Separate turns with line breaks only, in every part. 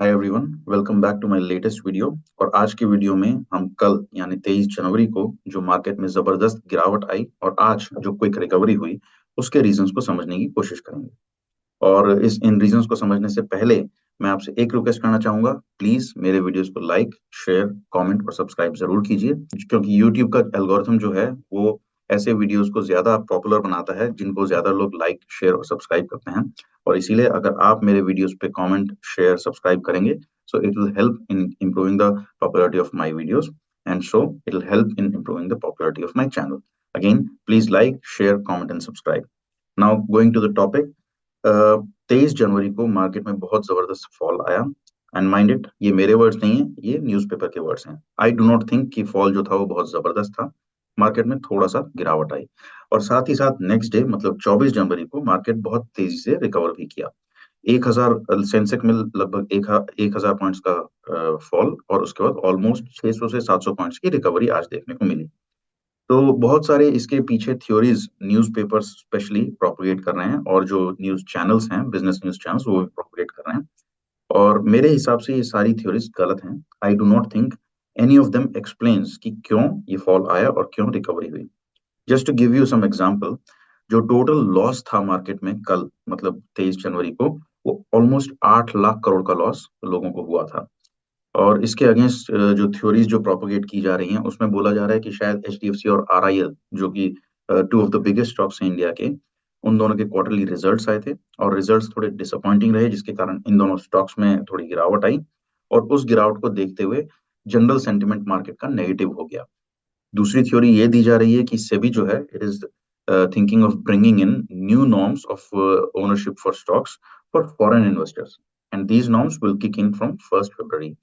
Hi everyone, welcome back to my latest video. और आज की वीडियो में हम कल यानी 23 जनवरी को जो मार्केट में जबरदस्त गिरावट आई और आज जो क्विक रिकवरी हुई उसके रीजंस को समझने की कोशिश करेंगे। और इस इन रीजंस को समझने से पहले मैं आपसे एक रिक्वेस्ट करना चाहूंगा। प्लीज मेरे वीडियोस को लाइक, शेयर, कमेंट और सब्सक्राइब जरूर कीजिए, क्योंकि यूट्यूब का एल्गोरिथम जो है वो ऐसे वीडियोस को ज्यादा पॉपुलर बनाता है जिनको ज्यादा लोग लाइक, शेयर और सब्सक्राइब करते हैं। और इसीलिए अगर आप मेरे वीडियोस पे कमेंट, शेयर, सब्सक्राइब करेंगे, so it will help in improving the popularity of my videos, and so it will help in improving the popularity of my channel. Again, please like, share, comment and subscribe. Now going to the topic. 23 जनवरी को market में बहुत जबरदस्त fall आया। And mind it, ये मेरे words नहीं है, ये न्यूज़पेपर के वर्ड्स हैं। आई डू नॉट थिंक कि फॉल जो था वो बहुत जबरदस्त था। मार्केट में थोड़ा सा गिरावट आई और साथ ही साथ नेक्स्ट डे मतलब 24 जनवरी को मार्केट बहुत तेजी से रिकवर भी किया। 1000 सेंसेक्स में लगभग 1000 पॉइंट्स का फॉल और उसके बाद ऑलमोस्ट 600 से 700 पॉइंट्स की रिकवरी आज देखने को मिली। तो बहुत सारे इसके पीछे थ्योरीज न्यूज़पेपर्स स्पेशली प्रोपगेट कर रहे हैं और जो न्यूज़ चैनल्स हैं, बिजनेस न्यूज़ चैनल्स, वो भी प्रोपगेट कर रहे हैं। और मेरे हिसाब से ये सारी थ्योरीज गलत हैं। I do not think any of them explains कि क्यों ये फॉल आया और क्यों रिकवरी हुई। Just to give you some example, जो टोटल लॉस था मार्केट में कल मतलब 23 जनवरी को, वो ऑलमोस्ट 8 लाख करोड़ का लॉस लोगों को हुआ था। और इसके अगेंस्ट जो थ्योरीज जो प्रोपोगेट की जा रही हैं उसमें बोला जा रहा है कि शायद एचडीएफसी और आरआईएल, जो कि two of the biggest stocks हैं इंडिया के, उन दोनों के क्वार्टरली रिजल्ट्स आए थे और रिजल्ट्स थोड़े डिसअपॉइंटिंग रहे, जिसके कारण इन दोनों स्टॉक्स में थोड़ी गिरावट आई। और उस गिरावट को देखते हुए जनरल सेंटिमेंट मार्केट का नेगेटिव हो गया। दूसरी थ्योरी ये दी जा रही है कि सेबी जो है, it is thinking of bringing in new norms of ownership for stocks for foreign investors, and these norms will kick in from 1 February.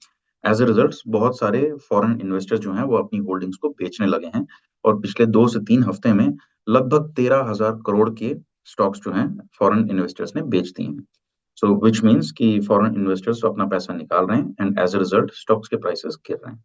As a result बहुत सारे फॉरेन इन्वेस्टर्स जो हैं वो अपनी होल्डिंग्स को बेचने लगे हैं और पिछले 2 से 3 हफ्ते में लगभग 13,000 करोड़ के स्टॉक्स जो हैं फॉरेन इन्वेस्टर्स ने बेच दिए हैं। सो विच मीन्स कि फॉरेन इन्वेस्टर्स अपना पैसा निकाल रहे हैं and as a result stocks के प्राइसेस गिर रहे हैं।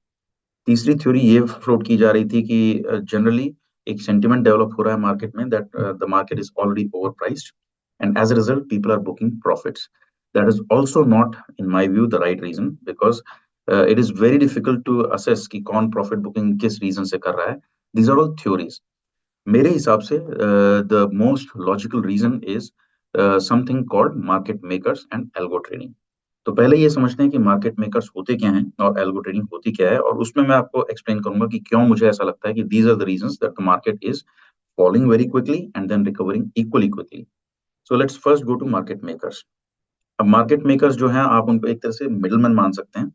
तीसरी थ्योरी ये फ्लोट की जा रही थी कि जनरली एक सेंटिमेंट डेवलप हो रहा है मार्केट में that the market is already overpriced, and as a result people are booking profits. That is also not in my view the right reason, because it is very difficult to assess कि कौन profit booking किस reason से कर रहा है। These are all theories. मेरे हिसाब से the most logical reason is something called market makers and algo trading. तो पहले ये समझते हैं कि मार्केट मेकर्स होते क्या हैं और एल्गो ट्रेडिंग होती क्या है, और उसमें मैं आपको एक्सप्लेन करूंगा कि क्यों मुझे ऐसा लगता है कि these are the reasons that the market is falling very quickly and then recovering equally quickly. So let's first go to market makers. अब मार्केट मेकर्स जो हैं, आप उनको एक तरह से मिडलमैन मान सकते हैं।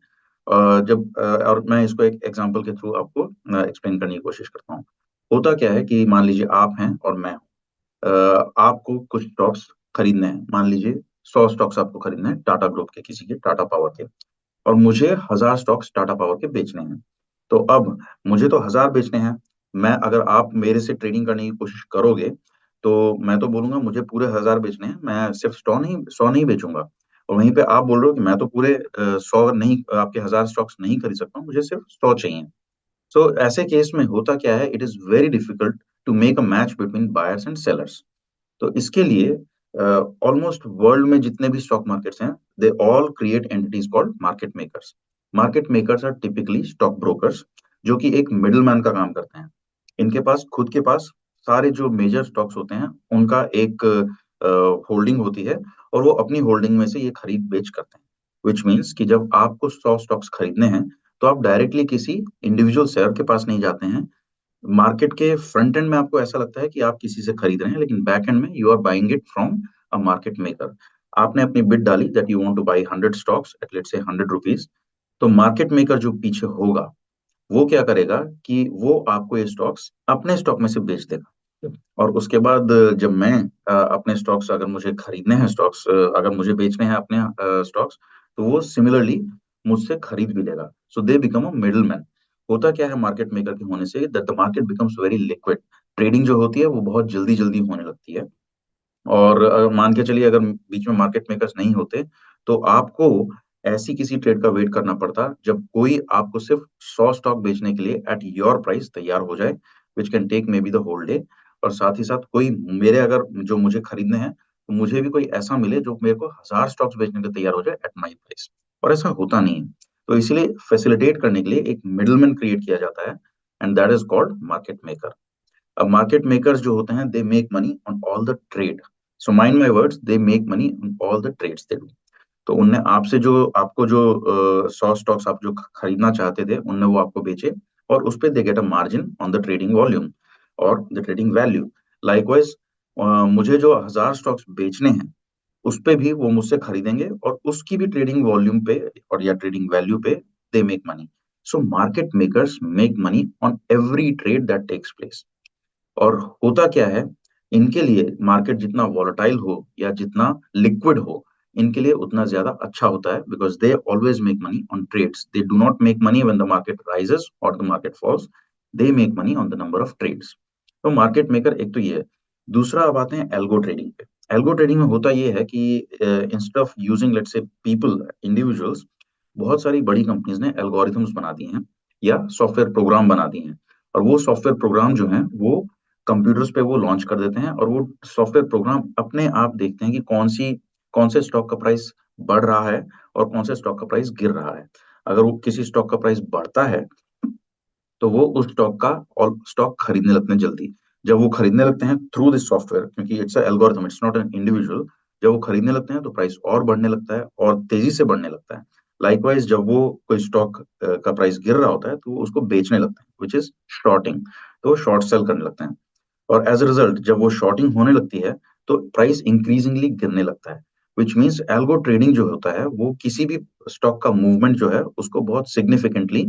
और मैं इसको एक एग्जांपल के थ्रू आपको एक्सप्लेन करने की कोशिश करता हूँ। होता क्या है कि मान लीजिए आप हैं और मैं हूँ। आपको कुछ स्टॉक्स खरीदने हैं, मान लीजिए 100 स्टॉक्स आपको खरीदने हैं टाटा ग्रुप के, किसी के, टाटा पावर के। और मुझे 1000 स्टॉक्स टाटा पावर के बेचने हैं। तो अब मुझे तो 1000 बेचने हैं। मैं अगर आप मेरे से ट्रेडिंग करने की कोशिश करोगे तो मैं तो बोलूंगा मुझे पूरे 1000 बेचने हैं, मैं सिर्फ 100 नहीं बेचूंगा। और वहीं पे आप बोल रहे हो कि मैं तो पूरे 100 नहीं, आपके 1000 स्टॉक्स नहीं खरीद सकता हूँ, मुझे सिर्फ 100 चाहिए। सो ऐसे केस में होता क्या है, it is very difficult to make a match between buyers and sellers. तो इसके लिए ऑलमोस्ट वर्ल्ड में जितने भी स्टॉक मार्केट्स हैं, they all create entities called market makers. Market makers are typically stock brokers, जो कि एक मिडलमैन का काम करते हैं। इनके पास खुद के पास सारे जो मेजर स्टॉक्स होते हैं उनका एक होल्डिंग होती है और वो अपनी होल्डिंग में से ये खरीद बेच करते हैं। विच मीन्स कि जब आपको 100 स्टॉक्स खरीदने हैं तो आप डायरेक्टली किसी इंडिविजुअल शेयर के पास नहीं जाते हैं। मार्केट के फ्रंट एंड में आपको ऐसा लगता है कि आप किसी से खरीद रहे हैं, लेकिन बैक एंड में you are buying it from a market maker. आपने अपनी बिड डाली that you want to buy 100 stocks at let's say 100 rupees. तो मार्केट मेकर जो पीछे होगा वो क्या करेगा कि वो आपको ये स्टॉक्स अपने स्टॉक में से बेच देगा। और उसके बाद जब मैं अपने स्टॉक्स, अगर मुझे खरीदने हैं स्टॉक्स, अगर मुझे बेचने हैं अपने स्टॉक्स, तो वो सिमिलरली मुझसे खरीद भी लेगा। So they become a middleman. होता क्या है मार्केट मेकर के होने से, that the market becomes very liquid. Trading जो होती है वो बहुत जल्दी जल्दी होने लगती है। और मान के चलिए अगर बीच में मार्केट मेकर्स नहीं होते तो आपको ऐसी किसी ट्रेड का वेट करना पड़ता जब कोई आपको सिर्फ 100 स्टॉक बेचने के लिए एट योर प्राइस तैयार हो जाए, which can take maybe the whole day. और साथ ही साथ कोई मेरे, अगर जो मुझे खरीदने हैं, तो मुझे भी कोई ऐसा मिले जो मेरे को 1000 स्टॉक्स बेचने के लिए तैयार हो जाए एट माई प्राइस। और ऐसा होता नहीं है। तो इसीलिए फैसिलिटेट करने के लिए एक मिडलमैन क्रिएट किया जाता है, and that is called market maker. अब मार्केट मेकर्स जो होते हैं, they make money on all the trade. So mind my words, they make money on all the trades they do. तो उनने आपसे जो आपको जो 100 स्टॉक्स आप जो खरीदना चाहते थे, उनने वो आपको बेचे, और उस पे they get a margin on the trading volume और द ट्रेडिंग वैल्यू। लाइकवाइज मुझे जो 1000 स्टॉक्स बेचने हैं, उस पे भी वो मुझसे खरीदेंगे, और उसकी भी ट्रेडिंग वॉल्यूम पे और या ट्रेडिंग वैल्यू पे they make money. So market makers make money on every trade that takes place. और होता क्या है, इनके लिए मार्केट जितना वॉलेटाइल हो या जितना लिक्विड हो, इनके लिए उतना ज्यादा अच्छा होता है, because they always make money on trades. They do not make money when the market rises और the market falls. They make money on the number of trades. तो मार्केट मेकर एक तो ये है। दूसरा अब आते हैं एल्गो ट्रेडिंग पे। एल्गो ट्रेडिंग में होता ये है कि instead of using let's say people, individuals, बहुत सारी बड़ी कंपनीज ने एल्गोरिथम्स बना दिए हैं या सॉफ्टवेयर प्रोग्राम बना दिए हैं। और वो सॉफ्टवेयर प्रोग्राम जो हैं, वो कंप्यूटर्स पे वो लॉन्च कर देते हैं, और वो सॉफ्टवेयर प्रोग्राम अपने आप देखते हैं कि कौन से स्टॉक का प्राइस बढ़ रहा है और कौन से स्टॉक का प्राइस गिर रहा है। अगर वो किसी स्टॉक का प्राइस बढ़ता है, तो वो उस स्टॉक का और स्टॉक खरीदने लगते हैं जल्दी। जब वो खरीदने लगते हैं थ्रू दिस सॉफ्टवेयर, क्योंकि it's algorithm, it's not an individual, जब वो खरीदने लगते हैं तो प्राइस और बढ़ने लगता है और तेजी से बढ़ने लगता है। लाइकवाइज जब वो कोई स्टॉक का प्राइस गिर रहा होता है, तो वो उसको बेचने लगते हैं, विच इज शॉर्टिंग। तो वो शॉर्ट सेल करने लगते हैं, और एज अ रिजल्ट जब वो शॉर्टिंग होने लगती है, तो प्राइस इंक्रीजिंगली गिरने लगता है। विच मीन्स एल्गो ट्रेडिंग जो होता है, वो किसी भी स्टॉक का मूवमेंट जो है उसको बहुत सिग्निफिकेंटली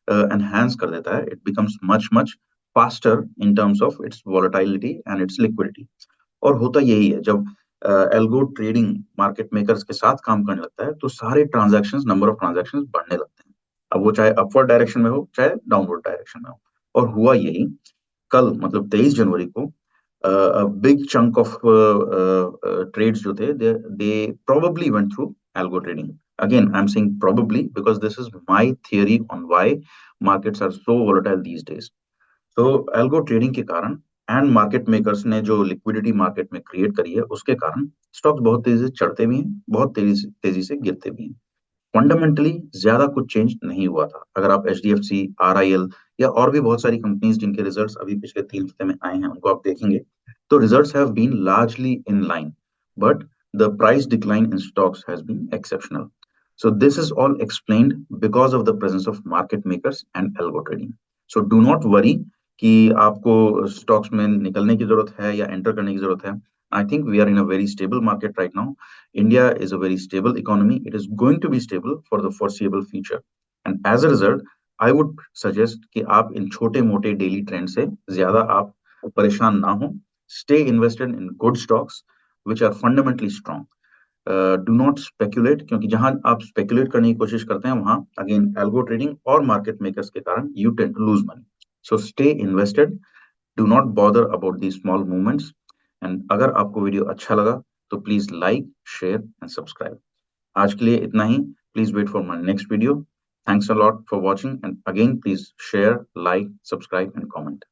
एनहांस कर देता है। It becomes much much faster in terms of its volatility and it's liquidity. और होता यही है, जब एल्गो ट्रेडिंग मार्केट मेकर्स के साथ काम करने लगता है, तो सारे ट्रांजैक्शंस, नंबर ऑफ ट्रांजैक्शंस बढ़ने लगते हैं। अब वो चाहे अपवर्ड डायरेक्शन में हो, चाहे डाउनवर्ड डायरेक्शन में हो। और हुआ यही, कल मतलब 23 जनवरी को बिग चंक ऑफ ट्रेड्स जो थे, दे probably went through algo trading. Again, I'm saying probably because this is my theory on why markets are so volatile these days. तो एल्गो ट्रेडिंग के कारण एंड मार्केट मेकर्स ने जो liquidity market में create करी है, उसके कारण स्टॉक्स बहुत तेजी से चढ़ते भी हैं, बहुत तेजी से गिरते भी हैं। फंडामेंटली ज्यादा कुछ चेंज नहीं हुआ था। अगर आप HDFC, RIL या और भी बहुत सारी कंपनीज जिनके रिजल्ट्स अभी पिछले 3 हफ्ते में आए हैं, उनको आप देखेंगे, तो results have been largely in line, but the price decline in stocks has been exceptional. So this is all explained because of the presence of market makers and algo trading. So do not worry कि आपको stocks में निकलने की जरूरत है या enter करने की जरूरत है। I think we are in a very stable market right now. India is a very stable economy. It is going to be stable for the foreseeable future. And as a result, I would suggest कि आप इन छोटे मोटे daily trend से ज्यादा आप परेशान ना हो। Stay invested in good stocks which are fundamentally strong. Do not speculate, क्योंकि जहां आप स्पेकुलेट करने की कोशिश करते हैं, वहां अगेन एल्गो ट्रेडिंग और मार्केट मेकर्स के कारण you tend to lose money. So stay invested, do not bother about the small movements. And अगर आपको वीडियो अच्छा लगा, तो please like, share and subscribe. आज के लिए इतना ही। Please wait for my next video. Thanks a lot for watching, and again please share, like, subscribe and comment.